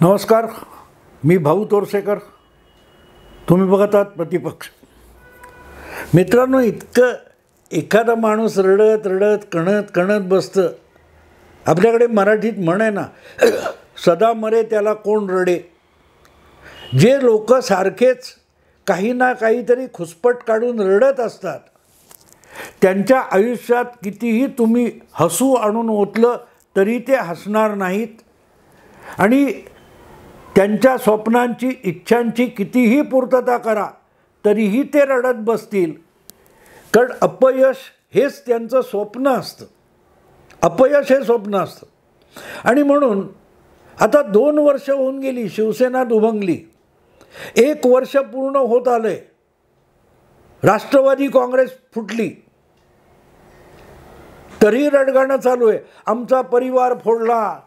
नमस्कार, मी भाऊ तोरसेकर. तुम्ही बघत आहात प्रतिपक्ष. मित्रांनो, इतकं एखादा माणूस रडत रडत कणत बसतं. आपल्याकडे मराठीत म्हण आहे ना, सदा मरे त्याला कोण रडे. जे लोक सारखेच काही ना काहीतरी खुसपट काढून रडत असतात, त्यांच्या आयुष्यात कितीही तुम्ही हसू आणून ओतलं तरी ते हसणार नाहीत. आणि त्यांच्या स्वप्नांची, इच्छांची कितीही पूर्तता करा तरीही ते रडत बसतील. कारण अपयश हेच त्यांचं स्वप्न असतं. अपयश हे स्वप्न असतं. आणि म्हणून आता 2 वर्ष होऊन गेली, शिवसेना दुभंगली. 1 वर्ष पूर्ण होत आलंय. राष्ट्रवादी काँग्रेस फुटली तरी रडगाणं चालू आहे. आमचा परिवार फोडला,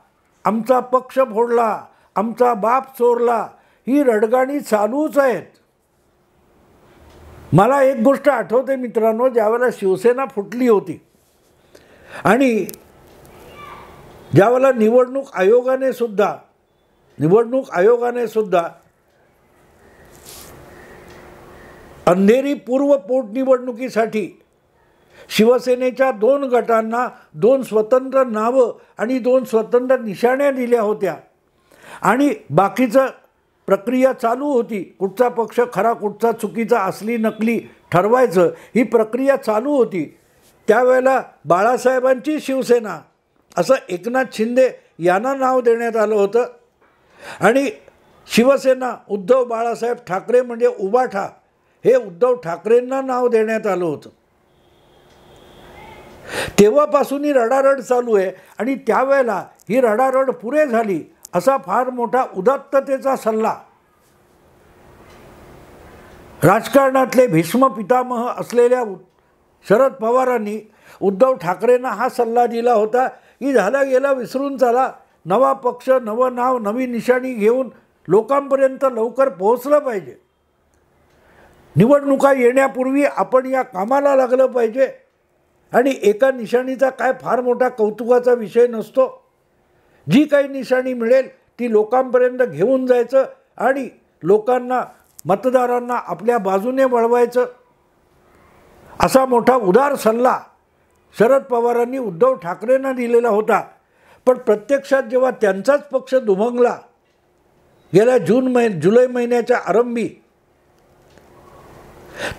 आमचा पक्ष फोडला, आमचा बाप चोरला. ही रडगाणी चालूच आहेत. मला एक गोष्ट आठवते मित्रांनो, ज्यावेळेला शिवसेना फुटली होती आणि ज्यावेळेला निवडणूक आयोगाने सुद्धा अंधेरी पूर्व पोटनिवडणुकीसाठी शिवसेनेच्या 2 गटांना 2 स्वतंत्र नावं आणि 2 स्वतंत्र निशाण्या दिल्या होत्या. आणि बाकीचं प्रक्रिया चालू होती. कुठचा पक्ष खरा, कुठचा चुकीचा, असली नकली ठरवायचं, ही प्रक्रिया चालू होती. त्यावेळेला बाळासाहेबांची शिवसेना असं एकनाथ शिंदे यांना नाव देण्यात आलं होतं. आणि शिवसेना उद्धव बाळासाहेब ठाकरे म्हणजे उबाठा, हे उद्धव ठाकरेंना नाव देण्यात आलं होतं. तेव्हापासून ही रडारड चालू आहे. आणि त्यावेळेला ही रडारड पुरे झाली असा फार मोठा उदात्ततेचा सल्ला राजकारणातले भीष्म पितामह असलेल्या शरद पवारांनी उद्धव ठाकरेंना हा सल्ला दिला होता की झाला गेला विसरून चला, नवा पक्ष, नवं नाव, नवी निशाणी घेऊन लोकांपर्यंत लवकर पोहोचलं पाहिजे. निवडणुका येण्यापूर्वी आपण या कामाला लागलं पाहिजे. आणि एका निशाणीचा काय फार मोठा कौतुकाचा विषय नसतो. जी काही निशाणी मिळेल ती लोकांपर्यंत घेऊन जायचं आणि लोकांना, मतदारांना आपल्या बाजूने वळवायचं. असा मोठा उदार सल्ला शरद पवारांनी उद्धव ठाकरेंना दिलेला होता. पण प्रत्यक्षात जेव्हा त्यांचाच पक्ष दुभंगला गेल्या जुलै महिन्याच्या आरंभी,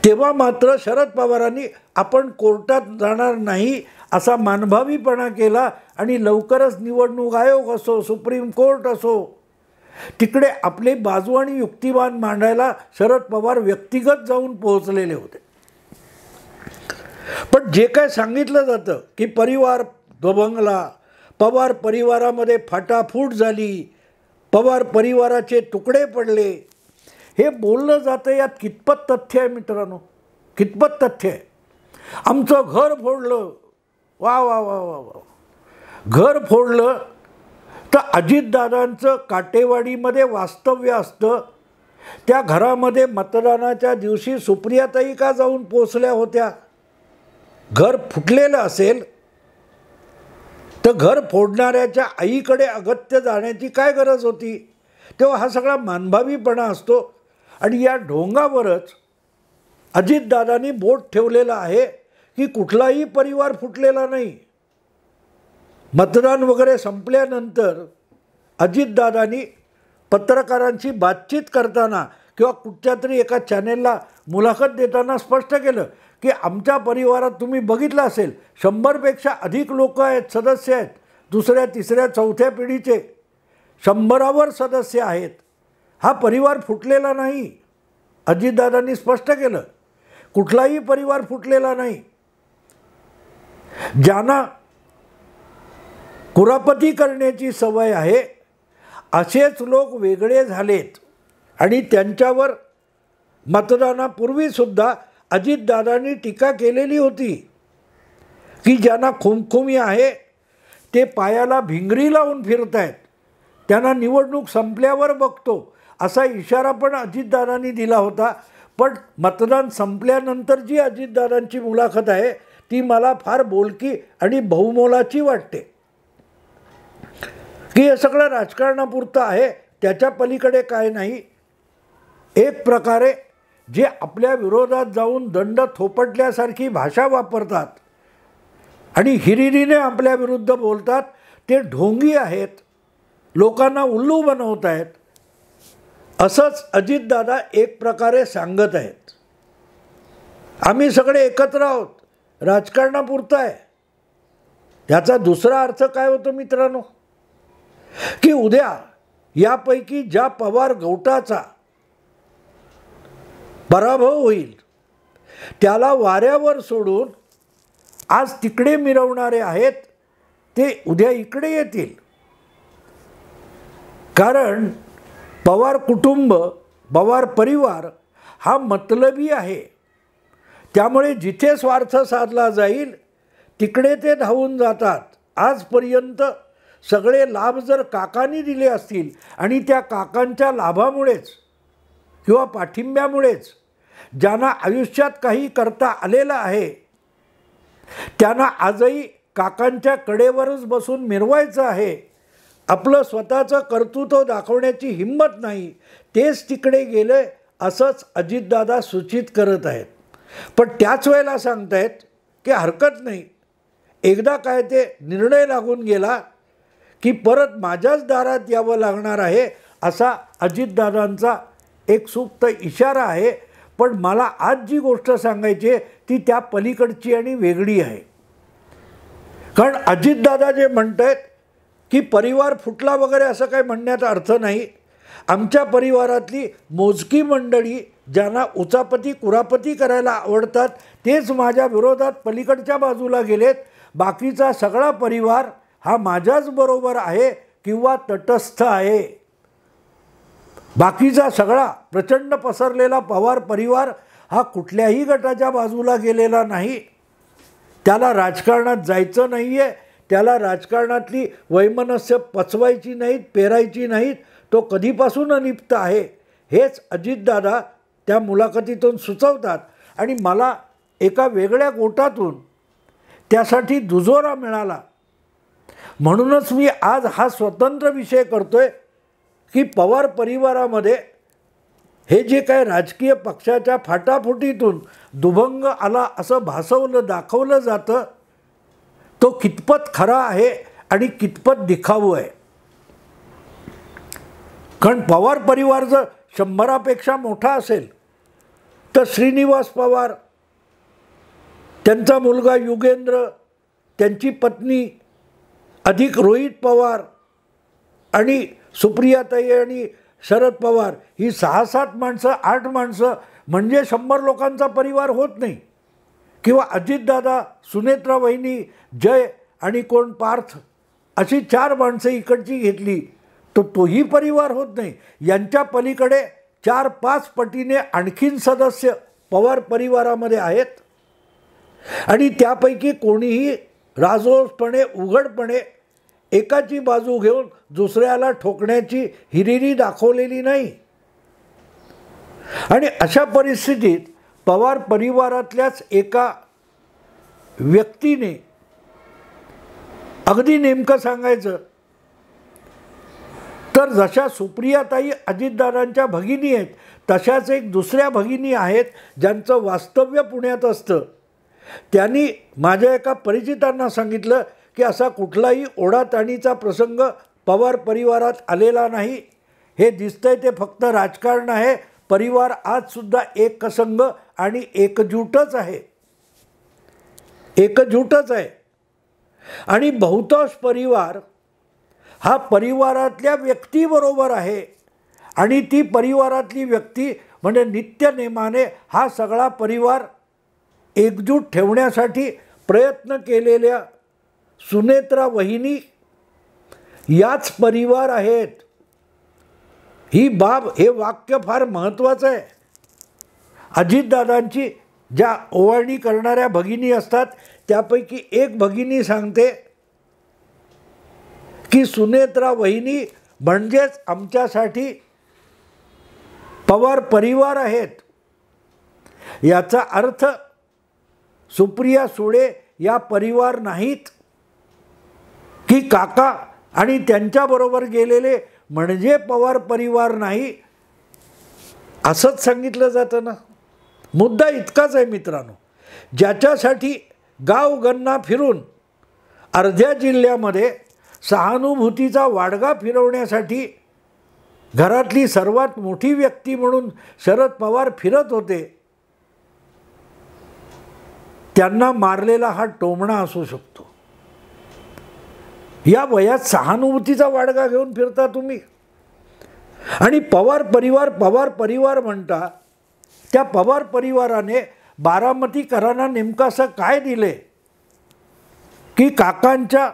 तेव्हा मात्र शरद पवारांनी आपण कोर्टात जाणार नाही असा मानभावीपणा केला. आणि लवकरच निवडणूक आयोग असो, सुप्रीम कोर्ट असो, तिकडे आपली बाजू आणि युक्तिवाद मांडायला शरद पवार व्यक्तिगत जाऊन पोहोचलेले होते. पण जे काय सांगितलं जातं की परिवार दुभंगला, पवार परिवारामध्ये फाटाफूट झाली, पवार परिवाराचे तुकडे पडले, हे बोललं जातं. यात कितपत तथ्य आहे मित्रांनो? कितपत तथ्य आहे? आमचं घर फोडलं, वा वा वा वा वा, घर फोडलं. तर अजितदादांचं काटेवाडीमध्ये वास्तव्य असतं. त्या घरामध्ये मतदानाच्या दिवशी सुप्रियाताई का जाऊन पोचल्या होत्या? घर फुटलेलं असेल तर घर फोडणाऱ्याच्या आईकडे अगत्य जाण्याची काय गरज होती? तेव्हा हा सगळा मानभावीपणा असतो. आणि या ढोंगावरच अजितदादांनी बोट ठेवलेलं आहे की कुठलाही परिवार फुटलेला नाही. मतदान वगैरे संपल्यानंतर अजितदादांनी पत्रकारांची बातचीत करताना किंवा कुठच्या तरी एका चॅनेलला मुलाखत देताना स्पष्ट केलं की आमच्या परिवारात तुम्ही बघितलं असेल 100पेक्षा अधिक लोक आहेत, सदस्य आहेत. 2ऱ्या, 3ऱ्या, 4थ्या पिढीचे 100वर सदस्य आहेत. हा परिवार फुटलेला नाही. अजितदादांनी स्पष्ट केलं, कुठलाही परिवार फुटलेला नाही. ज्यांना कुरापती करण्याची सवय आहे असेच लोक वेगळे झालेत. आणि त्यांच्यावर मतदानापूर्वीसुद्धा अजितदादांनी टीका केलेली होती की ज्यांना खुमखुमी आहे ते पायाला भिंगरी लावून फिरत आहेत, त्यांना निवडणूक संपल्यावर बघतो असा इशारा पण अजितदादांनी दिला होता. पण मतदान संपल्यानंतर जी अजितदादांची मुलाखत आहे ती मला फार बोलकी आणि बहुमोलाची वाटते. की हे सगळं राजकारणापुरतं आहे, त्याच्या पलीकडे काय नाही. एक प्रकारे जे आपल्या विरोधात जाऊन दंड थोपटल्यासारखी भाषा वापरतात आणि हिरिरीने आपल्या विरुद्ध बोलतात ते ढोंगी आहेत, लोकांना उल्लू बनवत आहेत, असंच अजितदादा एक प्रकारे सांगत आहेत. आम्ही सगळे एकत्र आहोत, राजकारणापुरतं आहे. याचा दुसरा अर्थ काय होतो मित्रांनो, की उद्या यापैकी ज्या पवार गौटाचा पराभव होईल त्याला वाऱ्यावर सोडून आज तिकडे मिरवणारे आहेत ते उद्या इकडे येतील. कारण पवार कुटुंब, पवार परिवार हा मतलबी आहे. त्यामुळे जिथे स्वार्थ साधला जाईल तिकडे ते धावून जातात. आजपर्यंत सगळे लाभ जर काकांनी दिले असतील आणि त्या काकांच्या लाभामुळेच किंवा पाठिंब्यामुळेच ज्यांना आयुष्यात काही करता आलेलं आहे त्यांना आजही काकांच्या कडेवरच बसून मिरवायचं आहे. आपलं स्वतःचं कर्तृत्व दाखवण्याची हिंमत नाही, तेच तिकडे गेले असंच अजितदादा सूचित करत आहेत. पण त्याच वेळेला सांगतायत की हरकत नाही, एकदा काय ते निर्णय लागून गेला की परत माझ्याच दारात यावं लागणार आहे, असा अजितदादांचा एक सुप्त इशारा आहे. पण मला आज जी गोष्ट सांगायची आहे ती त्या पलीकडची आणि वेगळी आहे. कारण अजितदादा जे म्हणत आहेत की परिवार फुटला वगैरे असं काही म्हणण्याचा अर्थ नाही. आमच्या परिवारातली मोजकी मंडळी ज्यांना उचापती कुरापती करायला आवडतात तेच माझ्या विरोधात पलीकडच्या बाजूला गेलेत. बाकीचा सगळा परिवार हा माझ्याच बरोबर आहे किंवा तटस्थ आहे. बाकीचा सगळा प्रचंड पसरलेला पवार परिवार हा कुठल्याही गटाच्या बाजूला गेलेला नाही. त्याला राजकारणात जायचं नाही आहे, त्याला राजकारणातली वैमनस्य पचवायची नाहीत, पेरायची नाहीत. तो कधीपासून अलिप्त आहे हेच अजितदादा त्या मुलाखतीतून सुचवतात. आणि मला एका वेगळ्या गोटातून त्यासाठी दुजोरा मिळाला म्हणूनच मी आज हा स्वतंत्र विषय करतोय की पवार परिवारामध्ये हे जे काय राजकीय पक्षाच्या फाटाफुटीतून दुभंग आला असं भासवलं दाखवलं जातं तो कितपत खरा आहे आणि कितपत दिखाऊ आहे. कारण पवार परिवार जर 100पेक्षा मोठा असेल तर श्रीनिवास पवार, त्यांचा मुलगा युगेंद्र, त्यांची पत्नी, अधिक रोहित पवार आणि सुप्रियाताई आणि शरद पवार ही 6-7 माणसं, 8 माणसं म्हणजे 100 लोकांचा परिवार होत नाही. किंवा अजितदादा, सुनेत्रा वहिनी, जय आणि कोण पार्थ अशी 4 माणसं इकडची घेतली तर तोही परिवार होत नाही. यांच्या पलीकडे 4-5 पटीने आणखीन सदस्य पवार परिवारामध्ये आहेत. आणि त्यापैकी कोणीही राजरोसपणे उघडपणे एकाची बाजू घेऊन दुसऱ्याला ठोकण्याची हिरिरी दाखवलेली नाही. आणि अशा परिस्थितीत पवार परिवारातल्याच एका व्यक्तीने, अगदी नेमकं सांगायचं तर जशा सुप्रियाताई अजितदादांच्या भगिनी आहेत तशाच एक दुसऱ्या भगिनी आहेत ज्यांचं वास्तव्य पुण्यात असतं. त्यांनी माझ्या एका परिचितांना सांगितलं की असा कुठलाही ओढाताणीचा प्रसंग पवार परिवारात आलेला नाही. हे दिसतंय ते फक्त राजकारण आहे. परिवार आजसुद्धा एकसंघ आणि एकजूटच आहे, एकजूटच आहे. आणि बहुतांश परिवार हा परिवारातल्या व्यक्तीबरोबर आहे. आणि ती परिवारातली व्यक्ती म्हणजे नित्यनेमाने हा सगळा परिवार एकजूट ठेवण्यासाठी प्रयत्न केलेल्या सुनेत्रा वहिनी याच परिवार आहेत. ही बाब, हे वाक्य फार महत्त्वाचं आहे. अजितदादांची ज्या ओवाळणी करणाऱ्या भगिनी असतात त्यापैकी एक भगिनी सांगते की सुनेत्रा वहिनी म्हणजेच आमच्यासाठी पवार परिवार आहेत. याचा अर्थ सुप्रिया सुळे या परिवार नाहीत की काका आणि त्यांच्याबरोबर गेलेले म्हणजे पवार परिवार नाही असंच सांगितलं जातं ना. मुद्दा इतकाच आहे मित्रांनो, ज्याच्यासाठी गावगणना फिरून अर्ध्या जिल्ह्यामध्ये सहानुभूतीचा वाडगा फिरवण्यासाठी घरातली सर्वात मोठी व्यक्ती म्हणून शरद पवार फिरत होते, त्यांना मारलेला हा टोमणा असू शकतो. या वयात सहानुभूतीचा वाडगा घेऊन फिरता तुम्ही. आणि पवार परिवार म्हणता, त्या पवार परिवाराने बारामतीकरांना नेमकं असं काय दिले की काकांच्या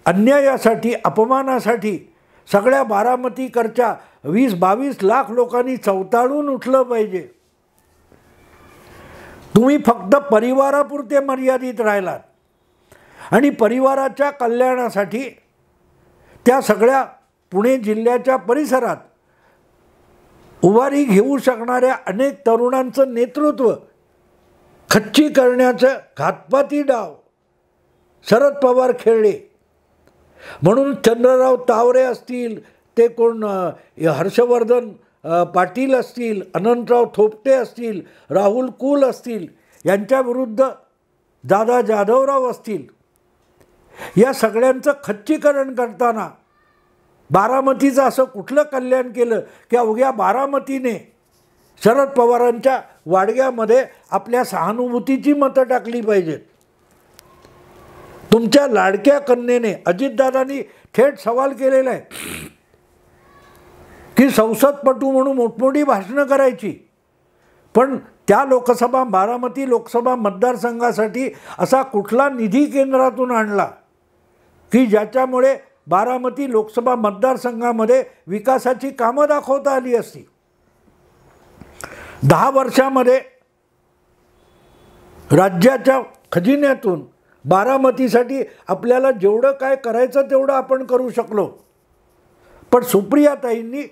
अन्यायासाठी, अपमानासाठी सगळ्या बारामतीकरच्या 20-22 लाख लोकांनी चवताळून उठलं पाहिजे. तुम्ही फक्त परिवारापुरते मर्यादित राहिलात आणि परिवाराच्या कल्याणासाठी त्या सगळ्या पुणे जिल्ह्याच्या परिसरात उभारी घेऊ शकणाऱ्या अनेक तरुणांचं नेतृत्व खच्ची करण्याचं घातपाती डाव शरद पवार खेळले. म्हणून चंद्रराव तावरे असतील, ते कोण हर्षवर्धन पाटील असतील, अनंतराव थोपटे असतील, राहुल कुल असतील, यांच्याविरुद्ध दादा जाधवराव असतील, या सगळ्यांचं खच्चीकरण करताना बारामतीचं असं कुठलं कल्याण केलं की अवघ्या बारामतीने शरद पवारांच्या वाडग्यामध्ये आपल्या सहानुभूतीची मतं टाकली पाहिजेत. तुमच्या लाडक्या कन्येने अजितदादांनी थेट सवाल केलेला आहे की संसदपटू म्हणून मोठमोठी भाषणं करायची, पण त्या बारामती लोकसभा मतदारसंघासाठी असा कुठला निधी केंद्रातून आणला की ज्याच्यामुळे बारामती लोकसभा मतदारसंघामध्ये विकासाची कामं दाखवता आली असती. 10 वर्षामध्ये राज्याच्या खजिन्यातून बारामतीसाठी आपल्याला जेवढं काय करायचं तेवढं आपण करू शकलो, पण सुप्रियाताईंनी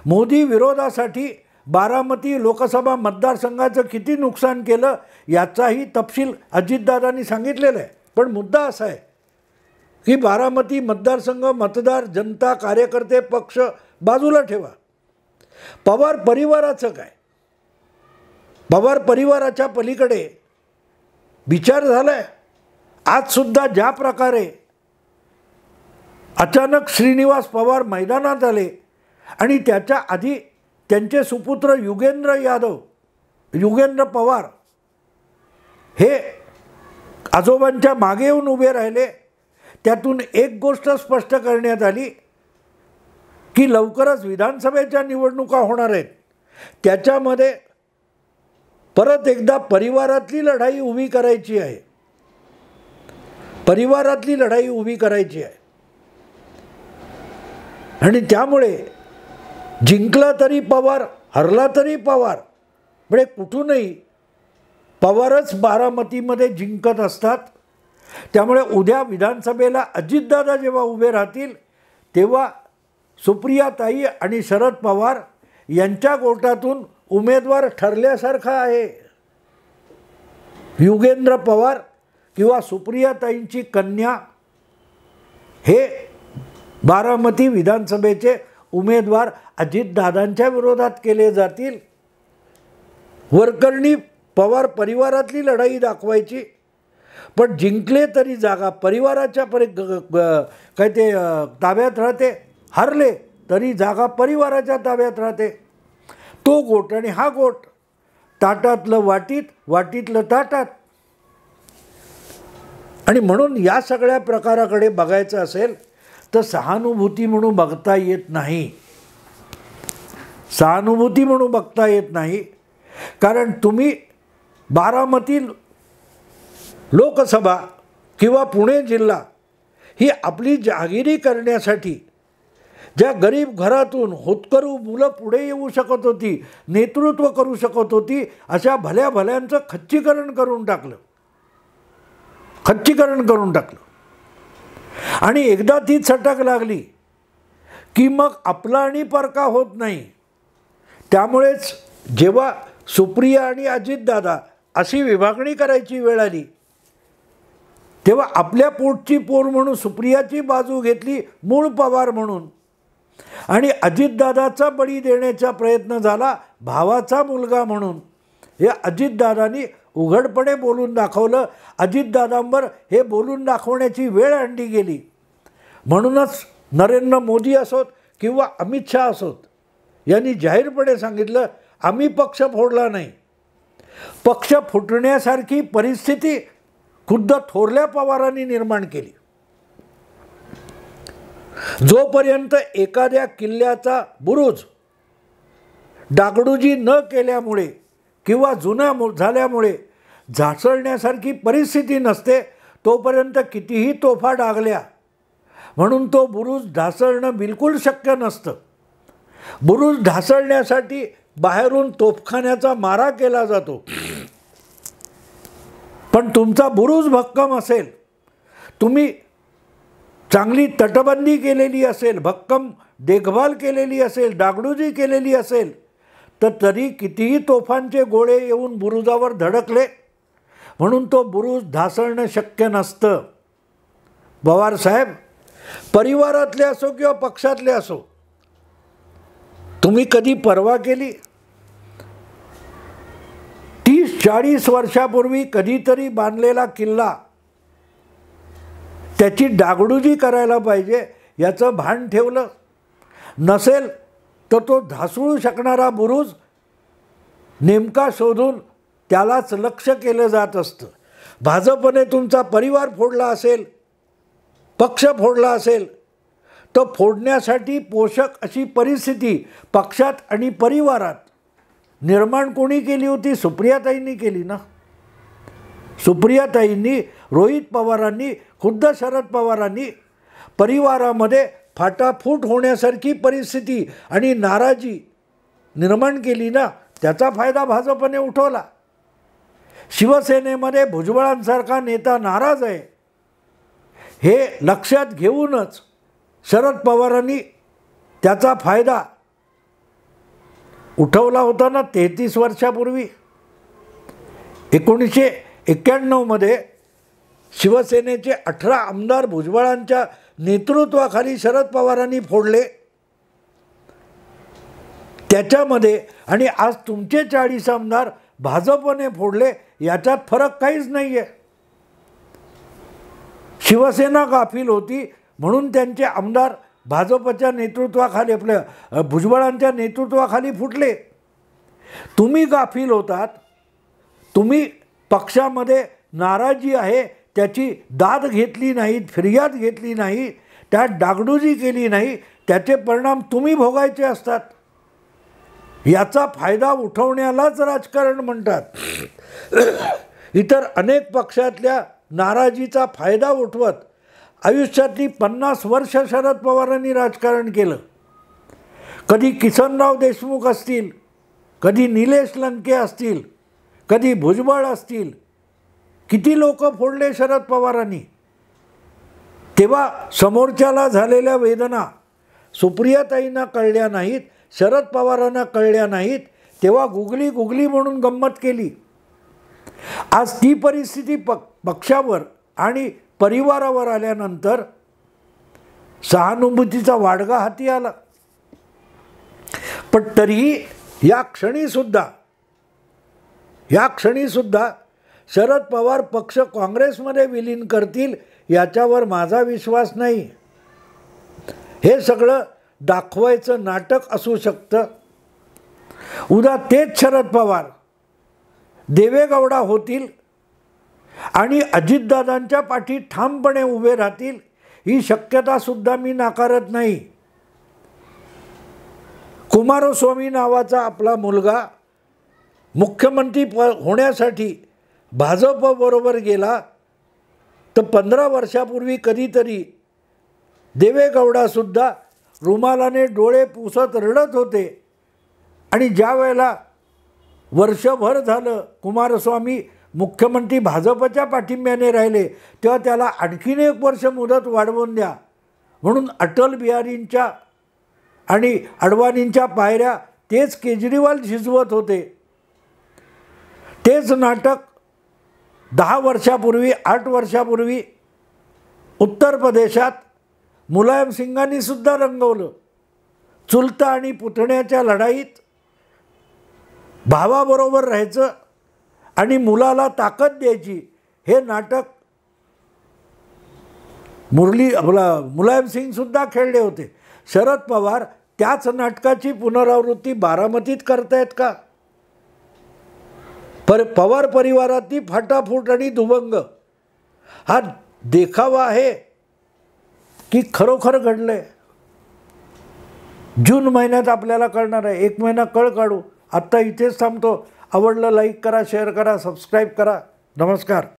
मोदी विरोधासाठी बारामती लोकसभा मतदारसंघाचं किती नुकसान केलं याचाही तपशील अजितदादांनी सांगितलेला आहे. पण मुद्दा असा आहे की बारामती मतदारसंघ, मतदार, जनता, कार्यकर्ते, पक्ष बाजूला ठेवा. पवार परिवाराचं काय? पवार परिवाराच्या पलीकडे विचार झाला आहे. आजसुद्धा ज्या प्रकारे अचानक श्रीनिवास पवार मैदानात आले आणि त्याच्या आधी त्यांचे सुपुत्र युगेंद्र पवार हे आजोबांच्या मागे येऊन उभे राहिले, त्यातून एक गोष्ट स्पष्ट करण्यात आली की लवकरच विधानसभेच्या निवडणुका होणार आहेत, त्याच्यामध्ये परत एकदा परिवारातली लढाई उभी करायची आहे. परिवारातली लढाई उभी करायची आहे आणि त्यामुळे जिंकला तरी पवार, हरला तरी पवार, म्हणजे कुठूनही पवारच बारामतीमध्ये जिंकत असतात. त्यामुळे उद्या विधानसभेला अजितदादा जेव्हा उभे राहतील तेव्हा सुप्रियाताई आणि शरद पवार यांच्या गोटातून उमेदवार ठरल्यासारखा आहे. युगेंद्र पवार किंवा सुप्रियाताईंची कन्या हे बारामती विधानसभेचे उमेदवार अजितदादांच्या विरोधात केले जातील. वरकरणी पवार परिवारातली लढाई दाखवायची, पण जिंकले तरी जागा परिवाराच्या काय ते ताब्यात राहते, हरले तरी जागा परिवाराच्या ताब्यात राहते. तो गोट आणि हा गोट, ताटातलं वाटीत, वाटीतलं ताटात. आणि म्हणून या सगळ्या प्रकाराकडे बघायचं असेल तर सहानुभूती म्हणून बघता येत नाही. सहानुभूती म्हणून बघता येत नाही, कारण तुम्ही बारामती लोकसभा किंवा पुणे जिल्हा ही आपली जहागिरी करण्यासाठी ज्या गरीब घरातून होतकरू मुलं पुढे येऊ शकत होती, नेतृत्व करू शकत होती, अशा भल्या भल्यांचं खच्चीकरण करून टाकलं. आणि एकदा ती चटक लागली की मग आपला आणि परका होत नाही. त्यामुळेच जेव्हा सुप्रिया आणि अजितदादा अशी विभागणी करायची वेळ आली तेव्हा आपल्या पोटची पोर म्हणून सुप्रियाची बाजू घेतली मूळ पवार म्हणून, आणि अजितदादाचा बळी देण्याचा प्रयत्न झाला भावाचा मुलगा म्हणून. हे अजितदादांनी उघडपणे बोलून दाखवलं. अजितदादांवर हे बोलून दाखवण्याची वेळ आणली गेली. म्हणूनच नरेंद्र मोदी असोत किंवा अमित शहा असोत यांनी जाहीरपणे सांगितलं, आम्ही पक्ष फोडला नाही. पक्ष फुटण्यासारखी परिस्थिती खुद्द थोरल्या पवारांनी निर्माण केली. जोपर्यंत एखाद्या किल्ल्याचा बुरुज डागडुजी न केल्यामुळे किंवा जुना झाल्यामुळे झासळण्यासारखी परिस्थिती नसते, तोपर्यंत कितीही तोफा डागल्या म्हणून तो बुरुज ढासळणं बिलकुल शक्य नसतं. बुरुज ढासळण्यासाठी बाहेरून तोफखान्याचा मारा केला जातो. पण तुमचा बुरुज भक्कम असेल, तुम्ही चांगली तटबंदी केलेली असेल, भक्कम देखभाल केलेली असेल, डागडुजी केलेली असेल, तर तरी कितीही तोफांचे गोळे येऊन बुरुजावर धडकले म्हणून तो बुरुज ढासळणं शक्य नसतं. पवारसाहेब परिवारातले असो किंवा पक्षातले असो, तुम्ही कधी पर्वा केली? 30-40 वर्षापूर्वी कधीतरी बांधलेला किल्ला त्याची डागडुजी करायला पाहिजे याचं भान ठेवलं नसेल तर तो ढासळू शकणारा बुरुज नेमका शोधून त्यालाच लक्ष केलं जात असतं. भाजपने तुमचा परिवार फोडला असेल, पक्ष फोडला असेल, तर फोडण्यासाठी पोषक अशी परिस्थिती पक्षात आणि परिवारात निर्माण कोणी केली होती? सुप्रियाताईंनी केली ना. सुप्रियाताईंनी, रोहित पवारांनी, खुद्द शरद पवारांनी परिवारामध्ये फाटाफूट होण्यासारखी परिस्थिती आणि नाराजी निर्माण केली ना. त्याचा फायदा भाजपने उठवला. शिवसेनेमध्ये भुजबळांसारखा नेता नाराज आहे हे लक्षात घेऊनच शरद पवारांनी त्याचा फायदा उठवला होता ना. 33 वर्षापूर्वी 1991 मध्ये शिवसेनेचे 18 आमदार भुजबळांच्या नेतृत्वाखाली शरद पवारांनी फोडले. त्याच्यामध्ये आणि आज तुमचे 40 आमदार भाजपने फोडले, याच्यात फरक काहीच नाही आहे. शिवसेना गाफील होती म्हणून त्यांचे आमदार भाजपच्या नेतृत्वाखाली, आपल्या भुजबळांच्या नेतृत्वाखाली फुटले. तुम्ही गाफील होतात. तुम्ही पक्षामध्ये नाराजी आहे त्याची दाद घेतली नाही, फिर्याद घेतली नाही, त्यात डागडुजी केली नाही, त्याचे परिणाम तुम्ही भोगायचे असतात. याचा फायदा उठवण्यालाच राजकारण म्हणतात. इतर अनेक पक्षातल्या नाराजीचा फायदा उठवत आयुष्यातली 50 वर्ष शरद पवारांनी राजकारण केलं. कधी किसनराव देशमुख असतील, कधी निलेश लंके असतील, कधी भुजबळ असतील, किती लोक फोडले शरद पवारांनी. तेव्हा समोरच्याला झालेल्या वेदना सुप्रियाताईंना कळल्या नाहीत, शरद पवारांना कळल्या नाहीत, तेव्हा गुगली म्हणून गंमत केली. आज ती परिस्थिती पक्षावर आणि परिवारावर आल्यानंतर सहानुभूतीचा वाडगा हाती आला. पण तरीही या क्षणीसुद्धा शरद पवार पक्ष काँग्रेसमध्ये विलीन करतील याच्यावर माझा विश्वास नाही. हे सगळं दाखवायचं नाटक असू शकतं. उद्या तेच शरद पवार देवेगौडा होतील आणि अजितदादांच्या पाठी ठामपणे उभे राहतील, ही शक्यतासुद्धा मी नाकारत नाही. कुमारस्वामी नावाचा आपला मुलगा मुख्यमंत्री होण्यासाठी भाजपबरोबर गेला, तर 15 वर्षापूर्वी कधीतरी देवेगौडासुद्धा रुमालाने डोळे पुसत रडत होते. आणि ज्या वेळेला वर्षभर झालं कुमारस्वामी मुख्यमंत्री भाजपच्या पाठिंब्याने राहिले, तेव्हा त्याला आणखीन 1 वर्ष मुदत वाढवून द्या म्हणून अटल बिहारींच्या आणि अडवाणींच्या पायऱ्या तेच केजरीवाल झिजवत होते. तेच नाटक 10 वर्षापूर्वी, 8 वर्षापूर्वी उत्तर प्रदेशात मुलायम सिंगांनी सुद्धा रंगवलं. चुलता आणि पुतण्याच्या लढाईत भावाबरोबर राहायचं आणि मुलाला ताकद द्यायची हे नाटक मुलायम सिंगसुद्धा खेळले होते. शरद पवार त्याच नाटकाची पुनरावृत्ती बारामतीत करतायत का? पवार परिवारातली फाटाफूट आणि दुभंग हा देखावा आहे की खरोखर घडलंय? जून महिन्यात आपल्याला कळणार आहे. 1 महिना कळ काढू. आत्ता इथेच थांबतो. आवडलं लाईक करा, शेअर करा, सबस्क्राईब करा. नमस्कार.